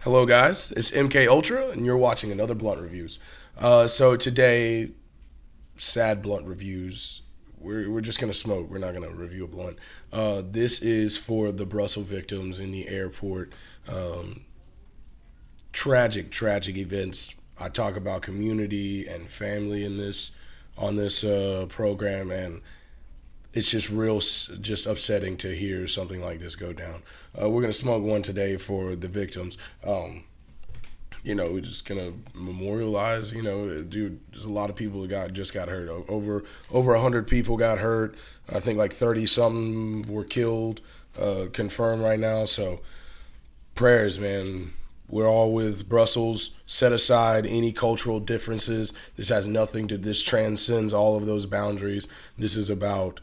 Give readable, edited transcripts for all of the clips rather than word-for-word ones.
Hello, guys. It's MK Ultra, and you're watching another Blunt Reviews. So today, sad Blunt Reviews. We're just gonna smoke. We're not gonna review a blunt. This is for the Brussels victims in the airport. Um, tragic events. I talk about community and family in this on this program, and it's just just upsetting to hear something like this go down. We're gonna smoke one today for the victims. We're just gonna memorialize. Dude, there's a lot of people that got hurt. Over 100 people got hurt. I think like 30 something were killed, confirmed right now. So prayers, man. We're all with Brussels. Set aside any cultural differences. This has nothing to. This transcends all of those boundaries. This is about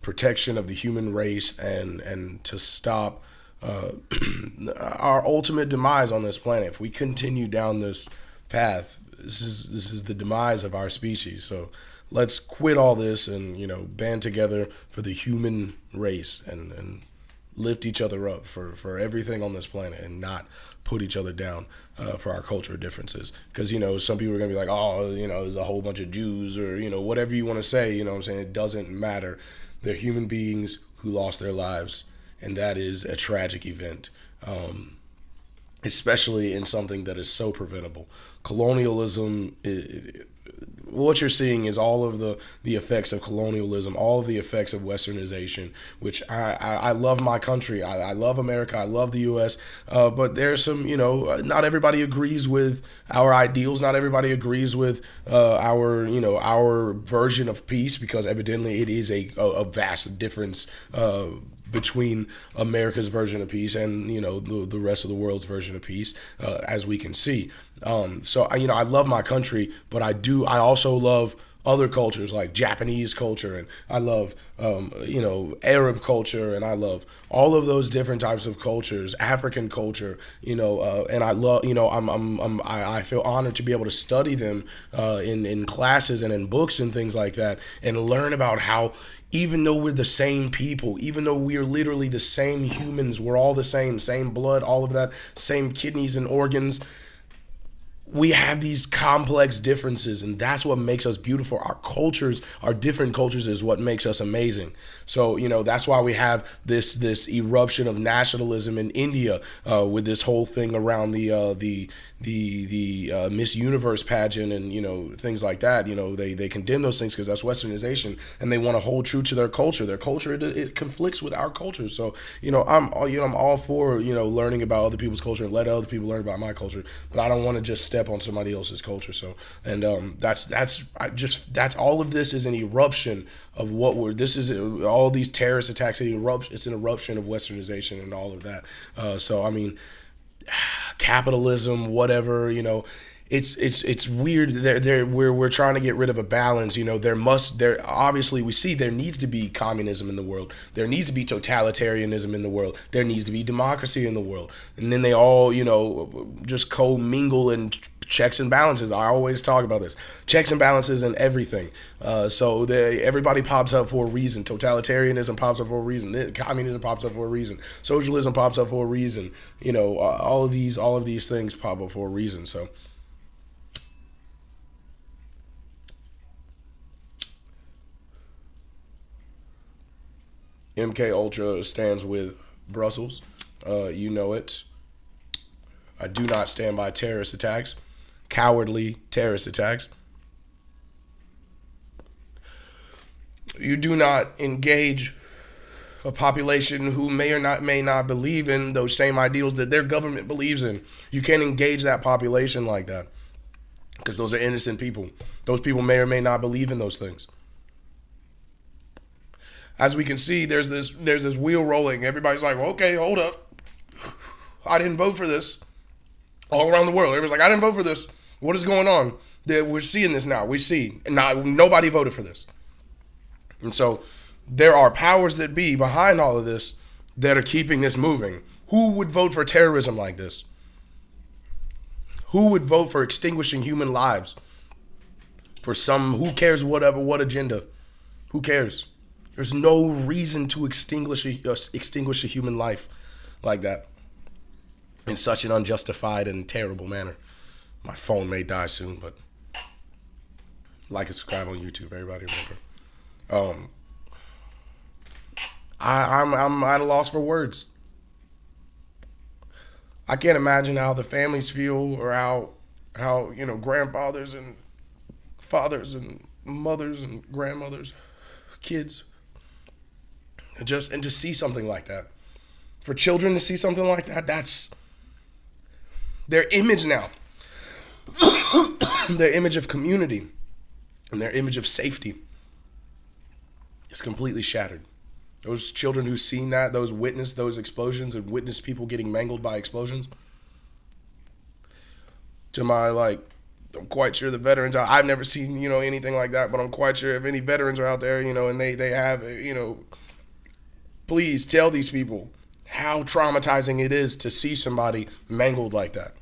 protection of the human race and to stop our ultimate demise on this planet. If we continue down this path, this is the demise of our species. So let's quit all this and band together for the human race and lift each other up for everything on this planet and not put each other down for our cultural differences. Because some people are gonna be like, oh, there's a whole bunch of Jews or whatever you want to say. What I'm saying, it doesn't matter. They're human beings who lost their lives, and that is a tragic event, especially in something that is so preventable. Colonialism, what you're seeing is all of the effects of colonialism, all of the effects of westernization, which I love my country. I love America. I love the U.S. But there's some, not everybody agrees with our ideals. Not everybody agrees with our version of peace, because evidently it is a vast difference between America's version of peace and the rest of the world's version of peace, as we can see. So I love my country, but I also love other cultures like Japanese culture, and I love Arab culture, and I love all of those different types of cultures, African culture, and I love I feel honored to be able to study them in classes and in books and things like that, and learn about how, even though we're the same people, even though we are literally the same humans, we're all the same blood, all of that, same kidneys and organs, we have these complex differences, and that's what makes us beautiful. Our cultures, our different cultures, is what makes us amazing. So that's why we have this eruption of nationalism in India, with this whole thing around the Miss Universe pageant and things like that. They condemn those things because that's westernization, and they want to hold true to their culture. Their culture, it conflicts with our culture. So I'm all for learning about other people's culture and let other people learn about my culture, but I don't want to just step on somebody else's culture. So, and that's all of this is an eruption of all these terrorist attacks. It's an eruption of westernization and all of that. So I mean, capitalism, whatever, it's weird. We're trying to get rid of a balance. There obviously, we see there needs to be communism in the world. There needs to be totalitarianism in the world. There needs to be democracy in the world. And then they all just commingle and checks and balances. I always talk about this. Checks and balances in everything. So everybody pops up for a reason. Totalitarianism pops up for a reason. Communism pops up for a reason. Socialism pops up for a reason. All of these things pop up for a reason. So MK Ultra stands with Brussels. You know it. I do not stand by terrorist attacks, cowardly terrorist attacks. You do not engage a population who may not believe in those same ideals that their government believes in. You can't engage that population like that, because those are innocent people. Those people may or may not believe in those things. As we can see, there's this wheel rolling. Everybody's like, well, okay, hold up. I didn't vote for this. All around the world, everybody's like, I didn't vote for this. What is going on? We're seeing this now. We see. Nobody voted for this. And so there are powers that be behind all of this that are keeping this moving. Who would vote for terrorism like this? Who would vote for extinguishing human lives? For who cares what agenda? Who cares? There's no reason to extinguish a human life like that. in such an unjustified and terrible manner. My phone may die soon, but like and subscribe on YouTube, everybody. Remember, I'm at a loss for words. I can't imagine how the families feel, or how grandfathers and fathers and mothers and grandmothers, kids, and to see something like that. For children to see something like that, that's their image now. Their image of community and their image of safety is completely shattered. Those children who've seen that, those witnessed those explosions and witnessed people getting mangled by explosions. To my, I'm quite sure the veterans, I've never seen, anything like that, but I'm quite sure if any veterans are out there, and they have, please tell these people how traumatizing it is to see somebody mangled like that.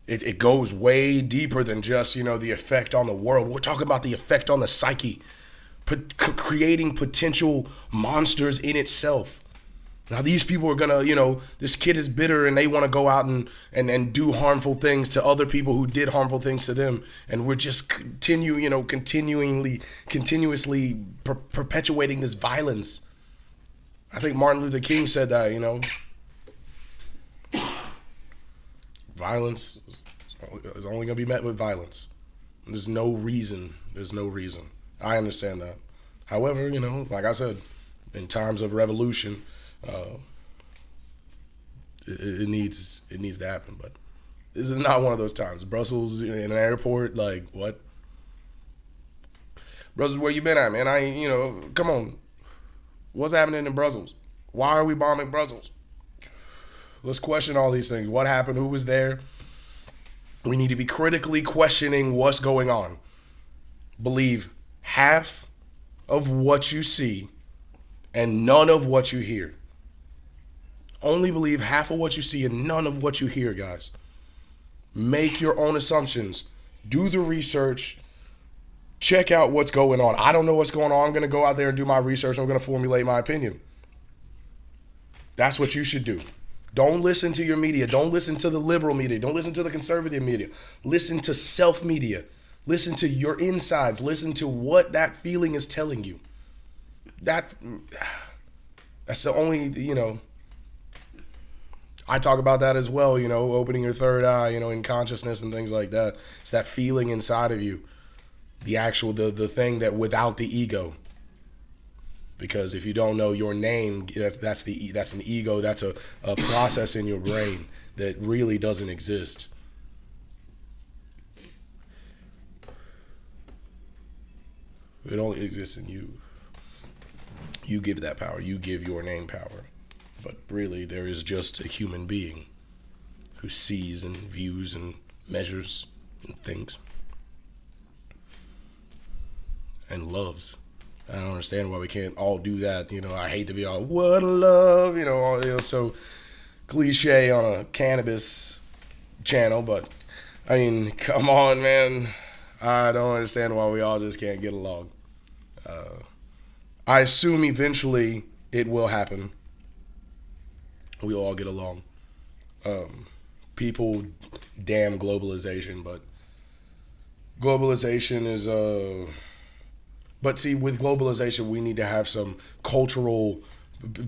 It goes way deeper than just, the effect on the world. We're talking about the effect on the psyche, creating potential monsters in itself. Now, these people are going to, this kid is bitter and they want to go out and do harmful things to other people who did harmful things to them. And we're just continuously perpetuating this violence. I think Martin Luther King said that, violence is only going to be met with violence. There's no reason. I understand that. However, like I said, in times of revolution, it needs to happen. But this is not one of those times. Brussels in an airport, what? Brussels, where you been at, man? Come on. What's happening in Brussels? Why are we bombing Brussels? Let's question all these things. What happened? Who was there? We need to be critically questioning what's going on. Believe half of what you see and none of what you hear. Only believe half of what you see and none of what you hear, guys. Make your own assumptions. Do the research. Check out what's going on. I don't know what's going on. I'm going to go out there and do my research. I'm going to formulate my opinion. That's what you should do. Don't listen to your media. Don't listen to the liberal media. Don't listen to the conservative media. Listen to self-media. Listen to your insides. Listen to what that feeling is telling you. That's the only, I talk about that as well, opening your third eye, in consciousness and things like that. It's that feeling inside of you. The thing that without the ego. Because if you don't know your name, that's an ego. That's a process in your brain that really doesn't exist. It only exists in you. You give that power. You give your name power. But really, there is just a human being who sees and views and measures and thinks and loves. I don't understand why we can't all do that. I hate to be all, what love, so cliche on a cannabis channel, but I mean, come on, man. I don't understand why we all just can't get along. I assume eventually it will happen. We'll all get along. People damn globalization, but globalization is But see, with globalization, we need to have some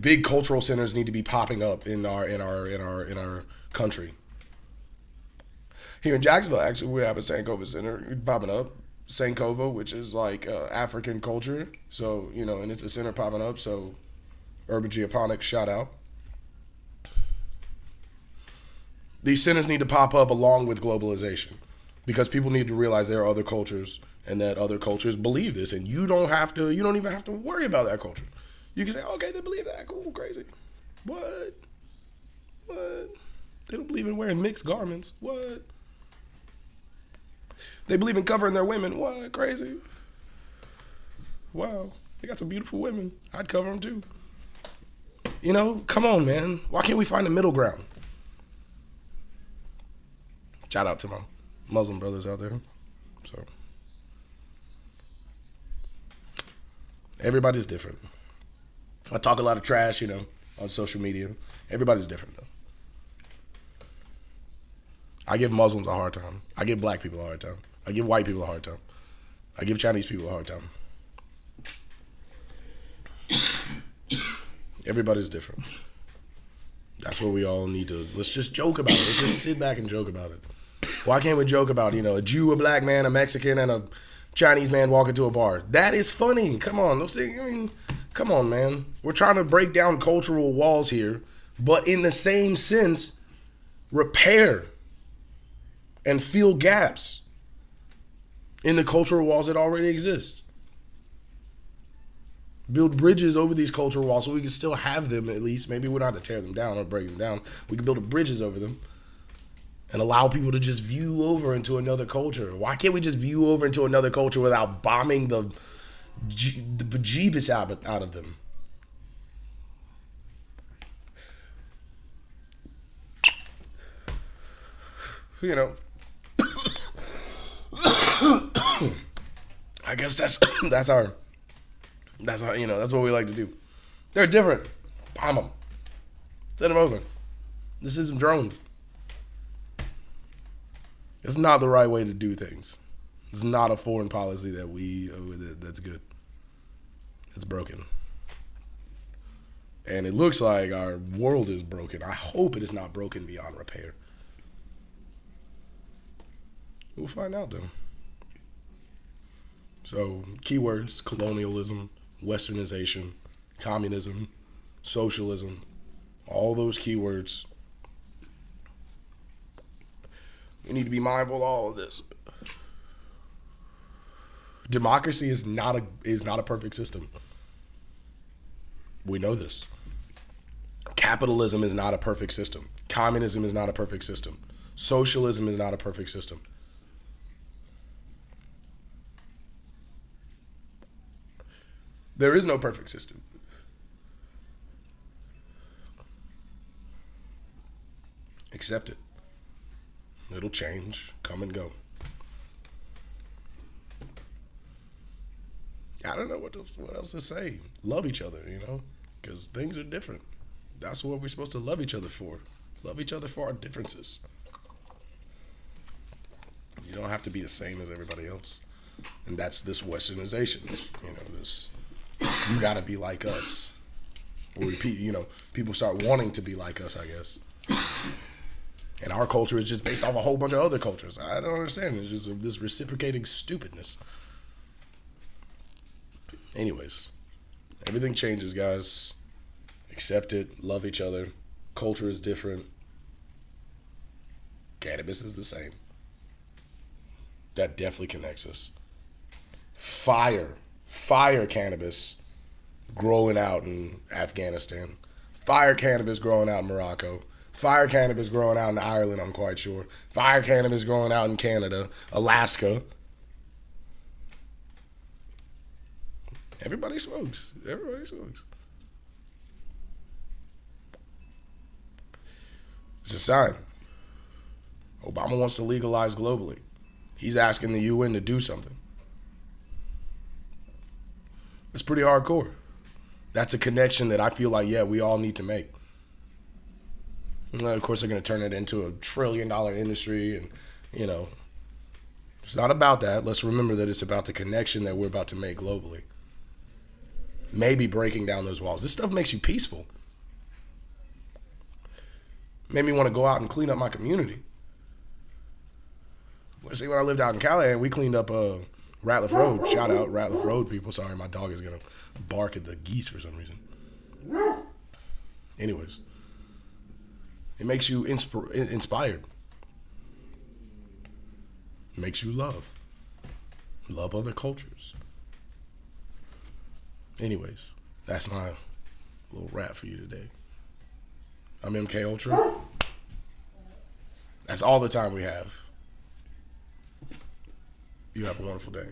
big cultural centers need to be popping up in our country. Here in Jacksonville, actually, we have a Sankofa Center popping up. Sankofa, which is African culture, so and it's a center popping up. So, Urban Geoponics, shout out. These centers need to pop up along with globalization, because people need to realize there are other cultures. And that other cultures believe this, and you don't even have to worry about that culture. You can say, okay, they believe that, cool, crazy. What? They don't believe in wearing mixed garments. What? They believe in covering their women. What? Crazy. Wow, they got some beautiful women. I'd cover them too. Come on, man. Why can't we find a middle ground? Shout out to my Muslim brothers out there. So. Everybody's different. I talk a lot of trash, on social media. Everybody's different though. I give Muslims a hard time. I give black people a hard time. I give white people a hard time. I give Chinese people a hard time. Everybody's different. That's what we all need to. Let's just joke about it. Let's just sit back and joke about it. Why can't we joke about, a Jew, a black man, a Mexican, and a Chinese man walking to a bar? That is funny. Come on. Those things, come on, man. We're trying to break down cultural walls here, but in the same sense, repair and fill gaps in the cultural walls that already exist. Build bridges over these cultural walls so we can still have them at least. Maybe we don't have to tear them down or break them down. We can build bridges over them and allow people to just view over into another culture. Why can't we just view over into another culture without bombing the bejeebus out of them? I guess that's what we like to do. They're different. Bomb them. Send them over. This is some drones. It's not the right way to do things. It's not a foreign policy that's good. It's broken. And it looks like our world is broken. I hope it is not broken beyond repair. We'll find out though. So, keywords: colonialism, westernization, communism, socialism, all those keywords. We need to be mindful of all of this. Democracy is not a perfect system. We know this. Capitalism is not a perfect system. Communism is not a perfect system. Socialism is not a perfect system. There is no perfect system. Accept it. It'll change, come and go. I don't know what else to say. Love each other, because things are different. That's what we're supposed to love each other for. Love each other for our differences. You don't have to be the same as everybody else. And that's this westernization. This you gotta be like us. Or people start wanting to be like us, I guess. And our culture is just based off a whole bunch of other cultures. I don't understand. It's just this reciprocating stupidness. Anyways, everything changes, guys. Accept it. Love each other. Culture is different. Cannabis is the same. That definitely connects us. Fire cannabis growing out in Afghanistan. Fire cannabis growing out in Morocco. Fire cannabis growing out in Ireland, I'm quite sure. Fire cannabis growing out in Canada, Alaska. Everybody smokes. It's a sign. Obama wants to legalize globally. He's asking the UN to do something. It's pretty hardcore. That's a connection that I feel like, we all need to make. And of course, they're going to turn it into a $1 trillion industry. And, it's not about that. Let's remember that it's about the connection that we're about to make globally. Maybe breaking down those walls. This stuff makes you peaceful. Made me want to go out and clean up my community. See, when I lived out in Cali, we cleaned up Ratliff Road. Shout out Ratliff Road people. Sorry, my dog is going to bark at the geese for some reason. Anyways. It makes you inspired. It makes you love other cultures. Anyways, that's my little rap for you today. I'm MK Ultra. That's all the time we have. You have a wonderful day.